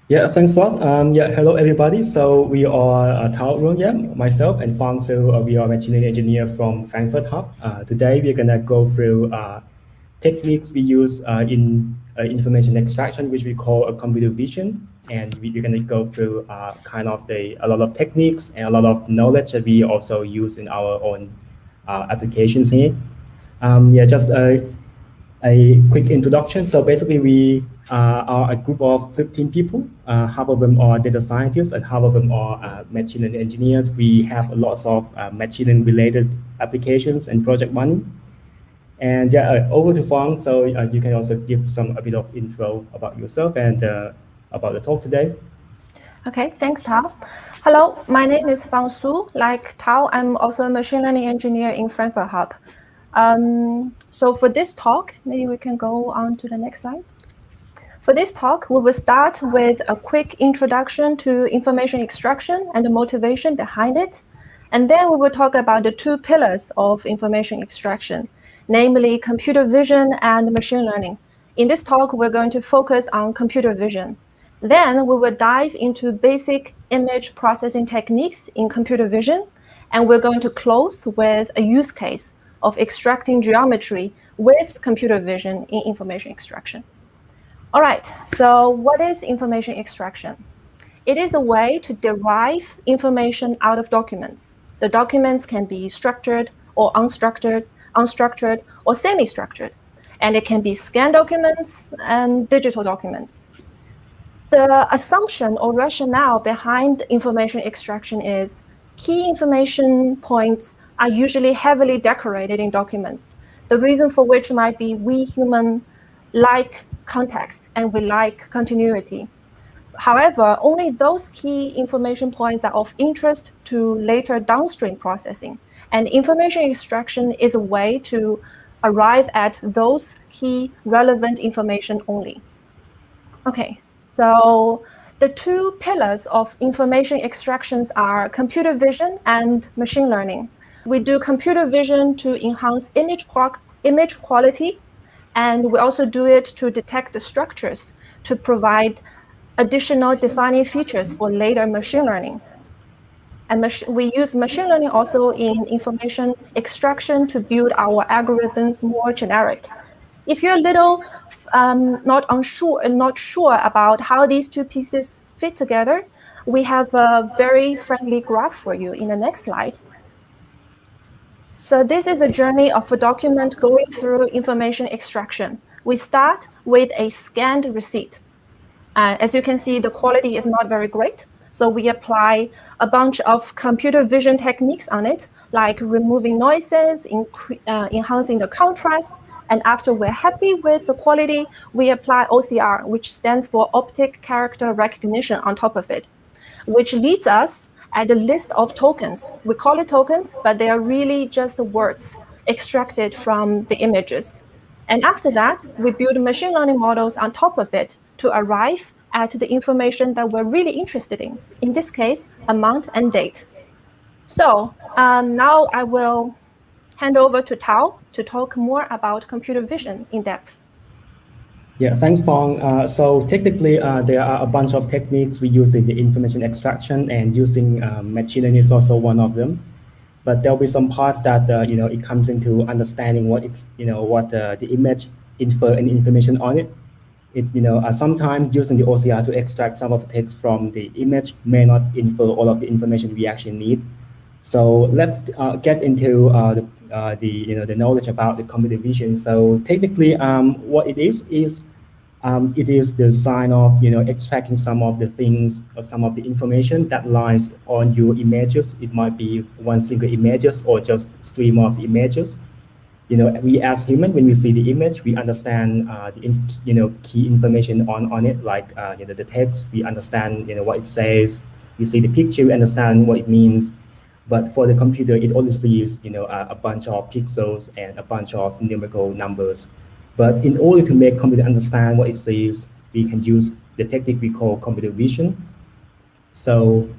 Yeah, thanks a lot. Hello everybody. So we are Tao Ruangyam, myself, and Fang Su. We are machine learning engineer from Frankfurt Hub. Today we're gonna go through techniques we use in information extraction, which we call a computer vision, and we're gonna go through a lot of techniques and a lot of knowledge that we also use in our own applications here. Just a quick introduction. So basically, we are a group of 15 people. Half of them are data scientists, and half of them are machine learning engineers. We have lots of machine learning related applications and project money. And over to Fang. So you can also give a bit of intro about yourself and about the talk today. Okay, thanks, Tao. Hello, my name is Fang Su. Like Tao, I'm also a machine learning engineer in Frankfurt Hub. So for this talk, maybe we can go on to the next slide. For this talk, we will start with a quick introduction to information extraction and the motivation behind it. And then we will talk about the two pillars of information extraction, namely computer vision and machine learning. In this talk, we're going to focus on computer vision. Then we will dive into basic image processing techniques in computer vision, and we're going to close with a use case of extracting geometry with computer vision in information extraction. All right, so what is information extraction? It is a way to derive information out of documents. The documents can be structured or unstructured or semi-structured, and it can be scanned documents and digital documents. The assumption or rationale behind information extraction is key information points are usually heavily decorated in documents. The reason for which might be we human like context and we like continuity. However, only those key information points are of interest to later downstream processing. And information extraction is a way to arrive at those key relevant information only. Okay, so the two pillars of information extractions are computer vision and machine learning. We do computer vision to enhance image quality, and we also do it to detect the structures to provide additional defining features for later machine learning. And we use machine learning also in information extraction to build our algorithms more generic. If you're a little not sure about how these two pieces fit together, we have a very friendly graph for you in the next slide. So this is a journey of a document going through information extraction. We start with a scanned receipt. As you can see, the quality is not very great. So we apply a bunch of computer vision techniques on it, like removing noises, enhancing the contrast. And after we're happy with the quality, we apply OCR, which stands for optic character recognition on top of it, which leads us at a list of tokens. We call it tokens, but they are really just the words extracted from the images. And after that, we build machine learning models on top of it to arrive at the information that we're really interested in this case, amount and date. So now I will hand over to Tao to talk more about computer vision in depth. Yeah, thanks, Fong. So technically, there are a bunch of techniques we use in the information extraction, and using machine learning is also one of them. But there'll be some parts that it comes into understanding what the image infer and information on it. Sometimes using the OCR to extract some of the text from the image may not infer all of the information we actually need. So let's get into the knowledge about the computer vision. So technically, what it is it is the sign of extracting some of the things or some of the information that lies on your images. It might be one single images or just stream of the images. We as human, when we see the image, we understand the key information on it, like the text. We understand what it says. We see the picture, we understand what it means. But for the computer, it only sees a bunch of pixels and a bunch of numerical numbers. But in order to make computer understand what it sees, we can use the technique we call computer vision. So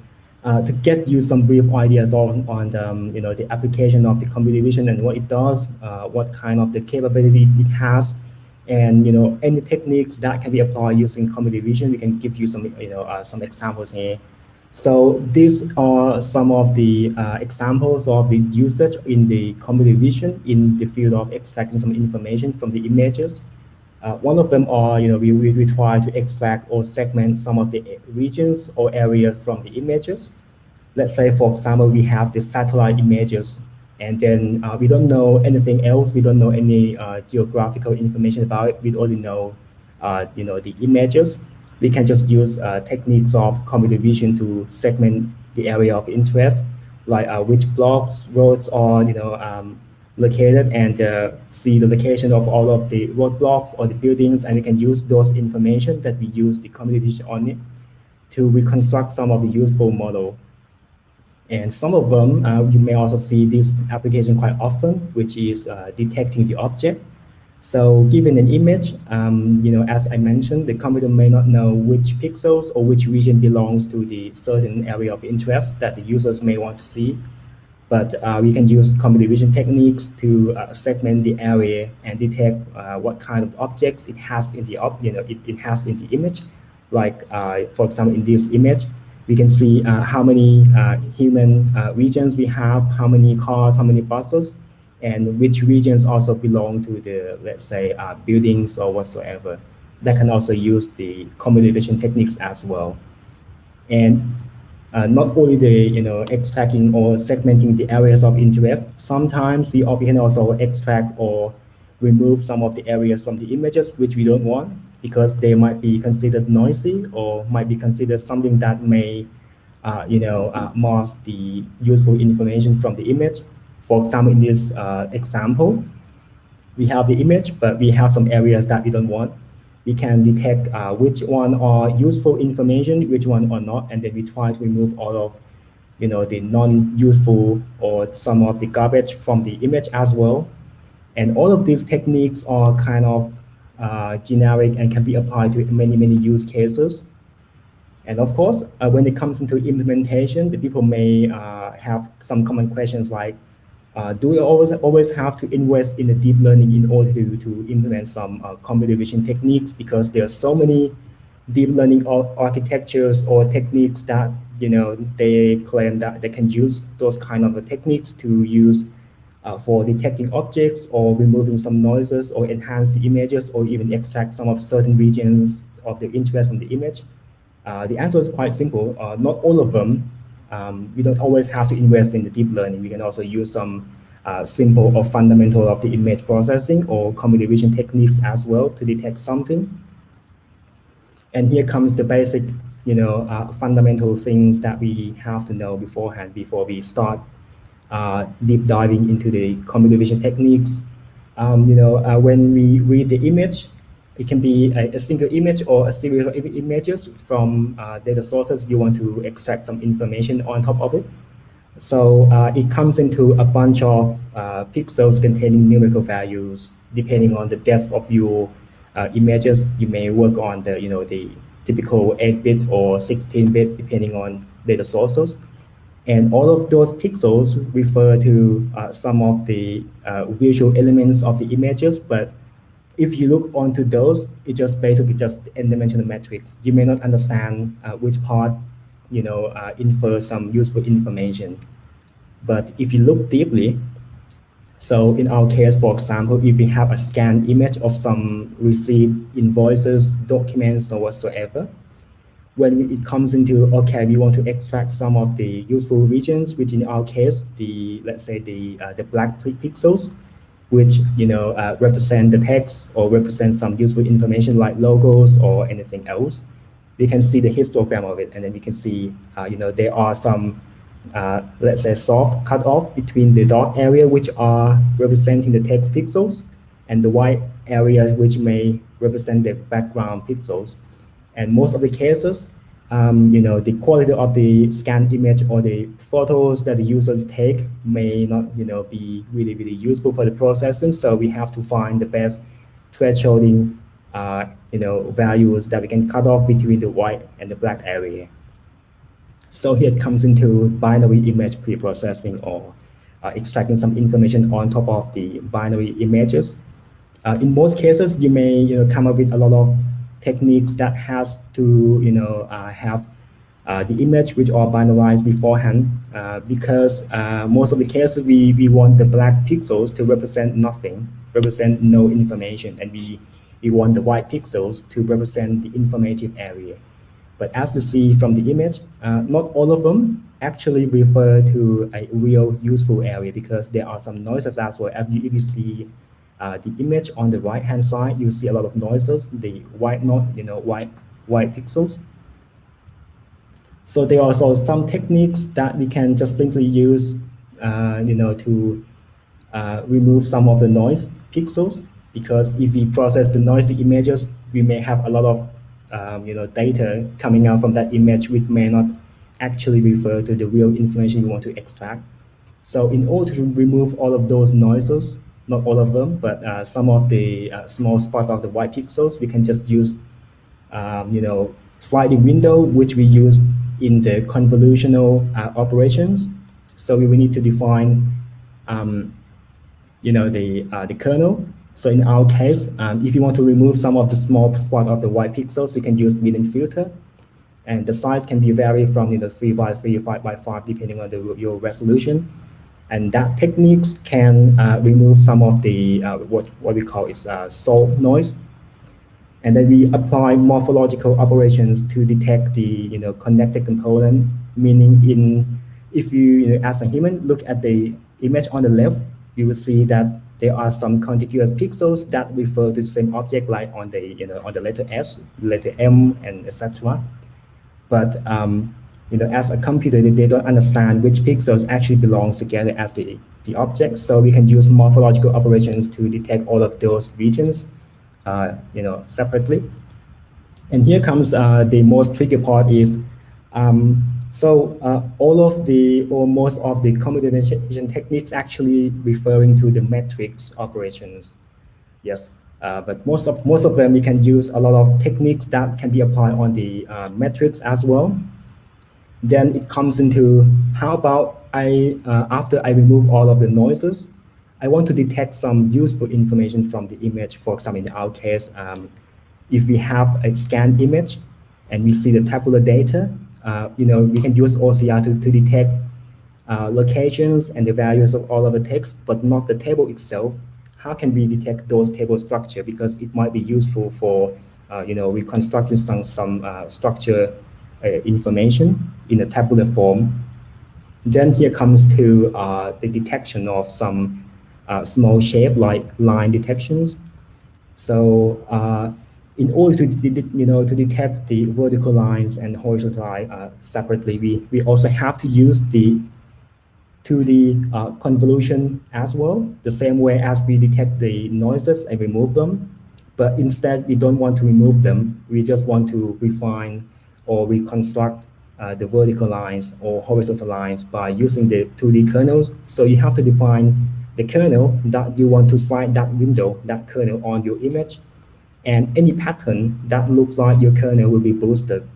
to get you some brief ideas on the application of the computer vision and what it does, what kind of the capability it has, And any techniques that can be applied using computer vision, we can give you some examples here. So these are some of the examples of the usage in the computer vision in the field of extracting some information from the images. One of them are, we try to extract or segment some of the regions or areas from the images. Let's say, for example, we have the satellite images, and then we don't know anything else. We don't know any geographical information about it. We only know, the images. We can just use techniques of computer vision to segment the area of interest, like which blocks, roads are, located, and see the location of all of the roadblocks or the buildings, and we can use those information that we use the computer vision on it to reconstruct some of the useful model. And some of them, you may also see this application quite often, which is detecting the object. So given an image, as I mentioned, the computer may not know which pixels or which region belongs to the certain area of interest that the users may want to see. But we can use computer vision techniques to segment the area and detect what kind of objects it has in the it has in the image. Like for example, in this image, we can see how many human regions we have, how many cars, how many buses, and which regions also belong to the, let's say, buildings or whatsoever. That can also use the computer vision techniques as well. And not only the extracting or segmenting the areas of interest, sometimes we can also extract or remove some of the areas from the images which we don't want, because they might be considered noisy or might be considered something that may mask the useful information from the image. For example, in this example, we have the image, but we have some areas that we don't want. We can detect which one are useful information, which one are not, and then we try to remove all of the non-useful or some of the garbage from the image as well. And all of these techniques are kind of generic and can be applied to many use cases. And of course, when it comes into implementation, the people may have some common questions like, do we always have to invest in the deep learning in order to implement some computer vision techniques? Because there are so many deep learning architectures or techniques that they claim that they can use those kind of techniques to use for detecting objects or removing some noises or enhance the images or even extract some of certain regions of the interest from the image. The answer is quite simple. Not all of them. We don't always have to invest in the deep learning. We can also use some simple or fundamental of the image processing or computer vision techniques as well to detect something. And here comes the basic, fundamental things that we have to know beforehand before we start deep diving into the computer vision techniques. When we read the image, it can be a single image or a series of images from data sources. You want to extract some information on top of it. So it comes into a bunch of pixels containing numerical values. Depending on the depth of your images, you may work on the typical 8-bit or 16-bit, depending on data sources. And all of those pixels refer to some of the visual elements of the images, but if you look onto those, it just basically just n-dimensional matrix. You may not understand which part, infer some useful information. But if you look deeply, so in our case, for example, if we have a scanned image of some receipt, invoices, documents, or whatsoever, when it comes into, okay, we want to extract some of the useful regions, which in our case, let's say the black pixels, which represent the text or represent some useful information like logos or anything else. We can see the histogram of it, and then we can see there are some let's say soft cutoff between the dark area, which are representing the text pixels, and the white area, which may represent the background pixels. And most of the cases, the quality of the scanned image or the photos that the users take may not, be really useful for the processing. So we have to find the best thresholding, values that we can cut off between the white and the black area. So here it comes into binary image preprocessing or extracting some information on top of the binary images. In most cases, you may come up with a lot of techniques that has to have the image which are binarized beforehand, because most of the cases we want the black pixels to represent nothing, represent no information, and we want the white pixels to represent the informative area. But as you see from the image, not all of them actually refer to a real useful area, because there are some noises as well. If you see the image on the right-hand side, you see a lot of noises, the white white pixels. So there are also some techniques that we can just simply use, to remove some of the noise pixels, because if we process the noisy images, we may have a lot of data coming out from that image which may not actually refer to the real information you want to extract. So in order to remove all of those noises, not all of them, but some of the small spot of the white pixels, we can just use sliding window, which we use in the convolutional operations. So we will need to define the kernel. So in our case, if you want to remove some of the small spot of the white pixels, we can use Midden filter, and the size can be varied from 3 by 3, 5 by 5, depending on your resolution. And that techniques can remove some of the what we call is soul noise. And then we apply morphological operations to detect the connected component. Meaning, if you as a human look at the image on the left, you will see that there are some contiguous pixels that refer to the same object, like on the on the letter S, letter M, and etc. But as a computer, they don't understand which pixels actually belongs together as the object. So we can use morphological operations to detect all of those regions, separately. And here comes the most tricky part is, all of the, or most of the computer vision techniques actually referring to the matrix operations. Yes, but most of them, we can use a lot of techniques that can be applied on the matrix as well. Then it comes into, how about after I remove all of the noises, I want to detect some useful information from the image. For example, in our case, if we have a scanned image and we see the tabular data, we can use OCR to detect locations and the values of all of the text, but not the table itself. How can we detect those table structure? Because it might be useful for reconstructing some structure information in a tabular form. Then here comes to the detection of some small shape, like line detections. So in order to detect the vertical lines and horizontal line separately, we also have to use the 2D convolution as well, the same way as we detect the noises and remove them. But instead, we don't want to remove them. We just want to refine or reconstruct the vertical lines or horizontal lines by using the 2D kernels. So you have to define the kernel that you want to slide that window, that kernel on your image. And any pattern that looks like your kernel will be boosted.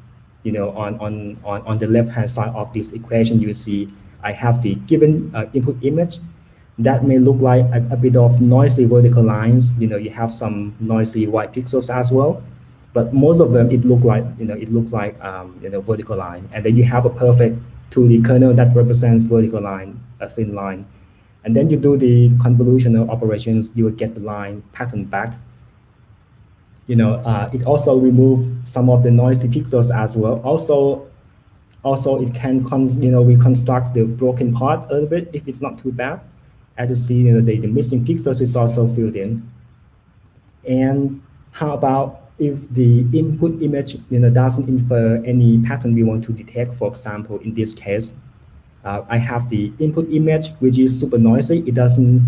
On the left-hand side of this equation, you see I have the given input image that may look like a bit of noisy vertical lines. You have some noisy white pixels as well. But most of them, it looks like vertical line, and then you have a perfect 2D kernel that represents vertical line, a thin line, and then you do the convolutional operations, you will get the line pattern back. It also removes some of the noisy pixels as well. Also, it can reconstruct the broken part a little bit if it's not too bad. As you see, the missing pixels is also filled in. And how about if the input image doesn't infer any pattern we want to detect? For example, in this case, I have the input image, which is super noisy. It doesn't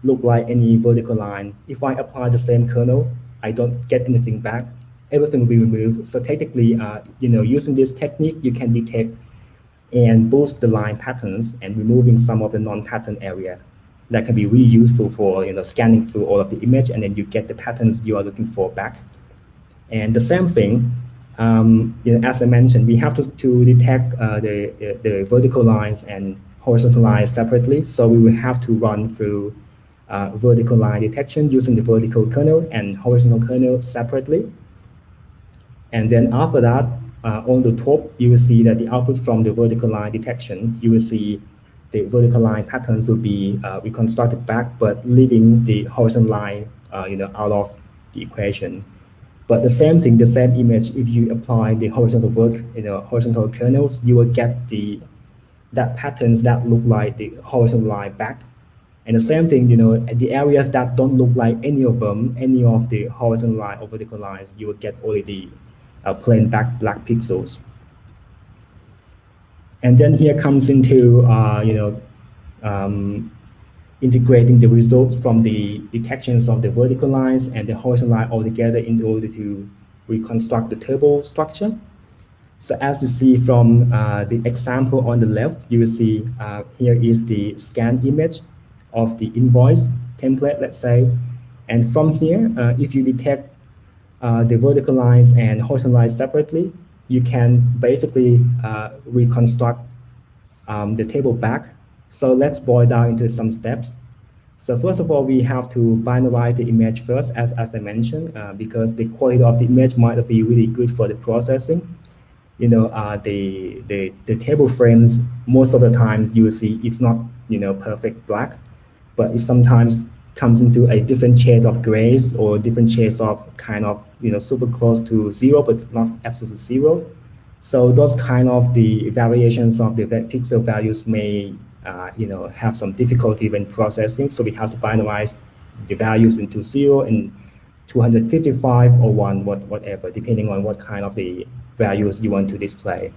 look like any vertical line. If I apply the same kernel, I don't get anything back. Everything will be removed. So technically, using this technique, you can detect and boost the line patterns and removing some of the non-pattern area. That can be really useful for scanning through all of the image, and then you get the patterns you are looking for back. And the same thing, as I mentioned, we have to detect the vertical lines and horizontal lines separately. So we will have to run through vertical line detection using the vertical kernel and horizontal kernel separately. And then after that, on the top, you will see that the output from the vertical line detection, you will see the vertical line patterns will be reconstructed back, but leaving the horizontal line, out of the equation. But the same thing, the same image, if you apply the horizontal horizontal kernels, you will get that patterns that look like the horizontal line back. And the same thing, the areas that don't look like any of them, any of the horizontal line or vertical lines, you will get only the plain black pixels. And then here comes into, integrating the results from the detections of the vertical lines and the horizontal line all together in order to reconstruct the table structure. So as you see from the example on the left, you will see here is the scan image of the invoice template, let's say. And from here, if you detect the vertical lines and horizontal lines separately, you can basically reconstruct the table back. So let's boil down into some steps. So first of all, we have to binarize the image first, as I mentioned, because the quality of the image might not be really good for the processing. The table frames, most of the times you will see it's not, perfect black, but it sometimes comes into a different shade of grays or different shades of kind of, super close to zero, but it's not absolutely zero. So those kind of the variations of the pixel values may, have some difficulty when processing. So we have to binarize the values into 0 and 255 or 1, whatever, depending on what kind of the values you want to display.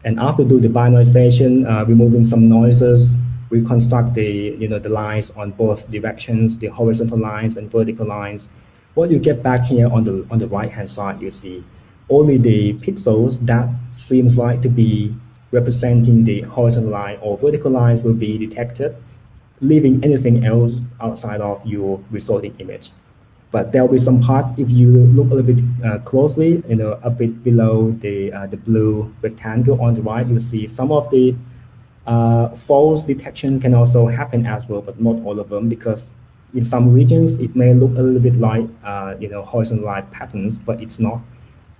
And after do the binarization, removing some noises, reconstruct the, the lines on both directions, the horizontal lines and vertical lines. What you get back here on the right-hand side, you see only the pixels that seems like to be representing the horizontal line or vertical lines will be detected, leaving anything else outside of your resulting image. But there will be some parts, if you look a little bit closely, a bit below the blue rectangle on the right, you'll see some of the false detection can also happen as well, but not all of them, because in some regions it may look a little bit like horizontal line patterns, but it's not.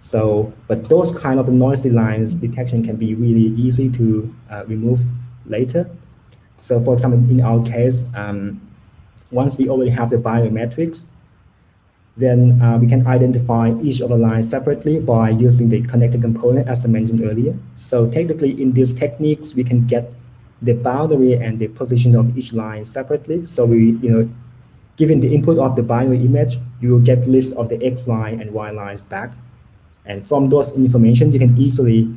So, but those kind of noisy lines detection can be really easy to remove later. So, for example, in our case, once we already have the biometrics, then we can identify each of the lines separately by using the connected component, as I mentioned earlier. So technically, in these techniques, we can get the boundary and the position of each line separately. So we, given the input of the binary image, you will get list of the X line and Y lines back. And from those information, you can easily,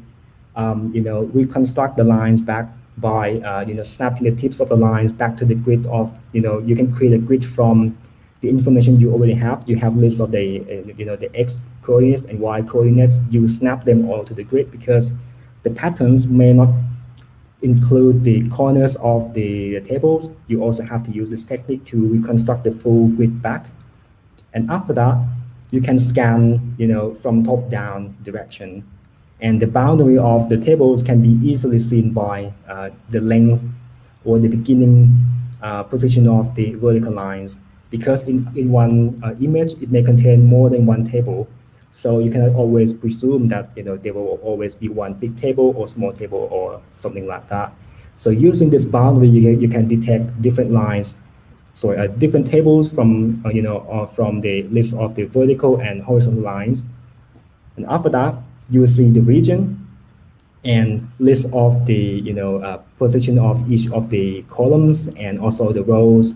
reconstruct the lines back by, snapping the tips of the lines back to the grid of, you can create a grid from the information you already have. You have list of the, the X coordinates and Y coordinates. You snap them all to the grid because the patterns may not include the corners of the tables. You also have to use this technique to reconstruct the full grid back. And after that, you can scan, from top down direction. And the boundary of the tables can be easily seen by the length or the beginning position of the vertical lines. Because in one image, it may contain more than one table. So you cannot always presume that there will always be one big table or small table or something like that. So using this boundary, you can detect different lines, different tables from from the list of the vertical and horizontal lines. And after that, you will see the region and list of the position of each of the columns and also the rows.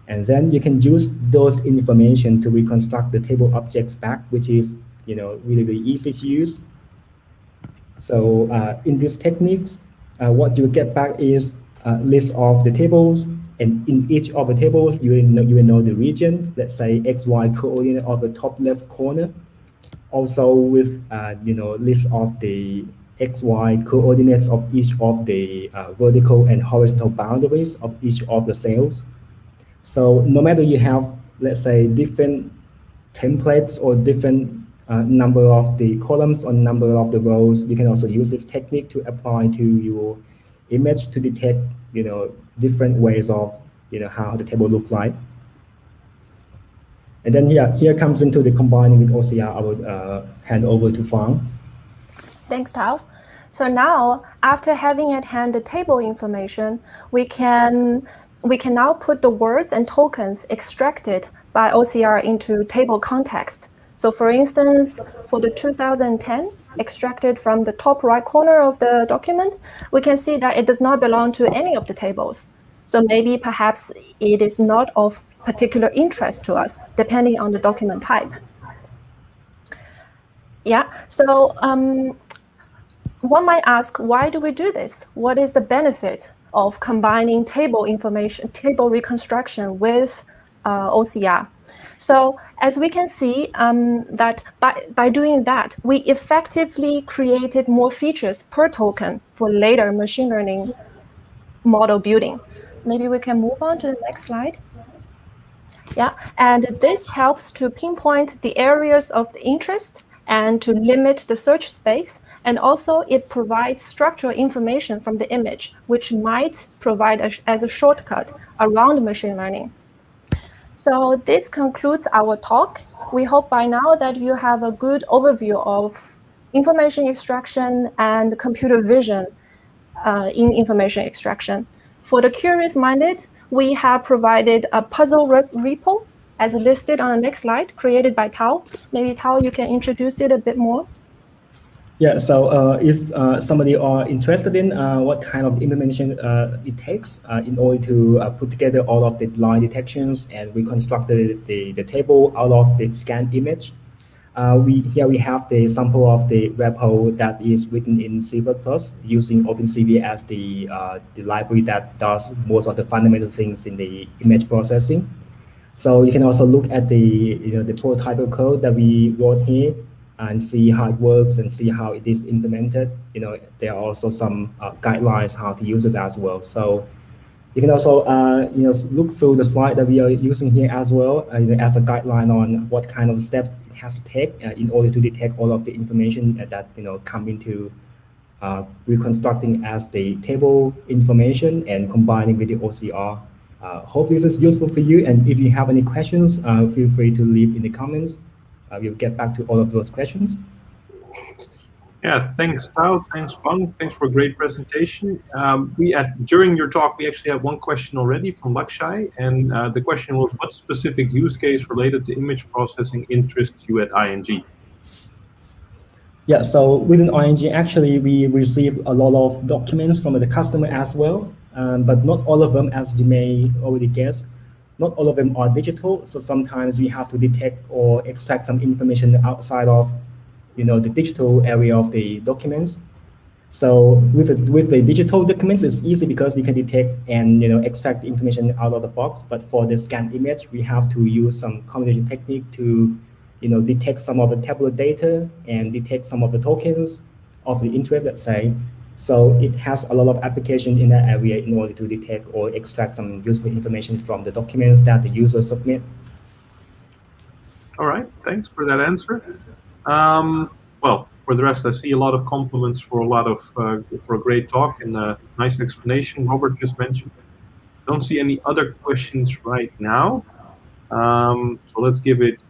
And then you can use those information to reconstruct the table objects back, which is really, really easy to use. So in these techniques, what you get back is a list of the tables, and in each of the tables, you will know the region. Let's say XY coordinate of the top left corner. Also with list of the XY coordinates of each of the vertical and horizontal boundaries of each of the cells. So no matter you have, let's say, different templates or different number of the columns or number of the rows, you can also use this technique to apply to your image to detect, different ways of how the table looks like. And then here comes into the combining with OCR. I will hand over to Fang. Thanks, Tao. So now, after having at hand the table information, we can now put the words and tokens extracted by OCR into table context. So for instance, for the 2010, extracted from the top right corner of the document, we can see that it does not belong to any of the tables. So maybe perhaps it is not of particular interest to us, depending on the document type. Yeah, so one might ask, why do we do this? What is the benefit of combining table information, table reconstruction with OCR? So as we can see, that by doing that, we effectively created more features per token for later machine learning model building. Maybe we can move on to the next slide. Yeah, and this helps to pinpoint the areas of the interest and to limit the search space. And also it provides structural information from the image, which might provide as a shortcut around machine learning. So this concludes our talk. We hope by now that you have a good overview of information extraction and computer vision in information extraction. For the curious-minded, we have provided a puzzle repo as listed on the next slide, created by Tao. Maybe Tao, you can introduce it a bit more. Yeah, so if somebody are interested in what kind of implementation it takes in order to put together all of the line detections and reconstruct the table out of the scanned image, here we have the sample of the repo that is written in C++ using OpenCV as the library that does most of the fundamental things in the image processing. So you can also look at the the prototype code that we wrote here and see how it works and see how it is implemented. There are also some guidelines how to use it as well. So you can also look through the slide that we are using here as well as a guideline on what kind of steps it has to take in order to detect all of the information that come into reconstructing as the table information and combining with the OCR. Hope this is useful for you, and if you have any questions, feel free to leave in the comments. We'll get back to all of those questions. Yeah, thanks, Tao. Thanks, Fang. Thanks for a great presentation. During your talk, we actually had one question already from Lakshai, and the question was, what specific use case related to image processing interests you at ING? Yeah, so within ING, actually, we receive a lot of documents from the customer as well, but not all of them, as you may already guess. Not all of them are digital, so sometimes we have to detect or extract some information outside of the digital area of the documents. So with the digital documents, it's easy because we can detect and extract the information out of the box. But for the scanned image, we have to use some combination technique to detect some of the tabular data and detect some of the tokens of the interest, let's say. So it has a lot of application in that area in order to detect or extract some useful information from the documents that the user submit. All right, thanks for that answer. Well, for the rest, I see a lot of compliments for a great talk and a nice explanation Robert just mentioned. Don't see any other questions right now. So let's give it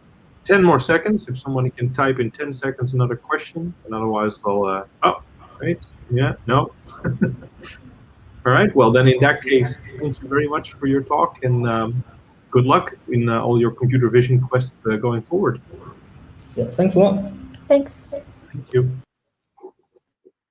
10 more seconds. If somebody can type in 10 seconds another question, and otherwise I'll, oh, right, yeah, no. All right, well then in that case, thank you very much for your talk, and good luck in all your computer vision quests going forward. Yeah, thanks a lot. Thanks. Thank you.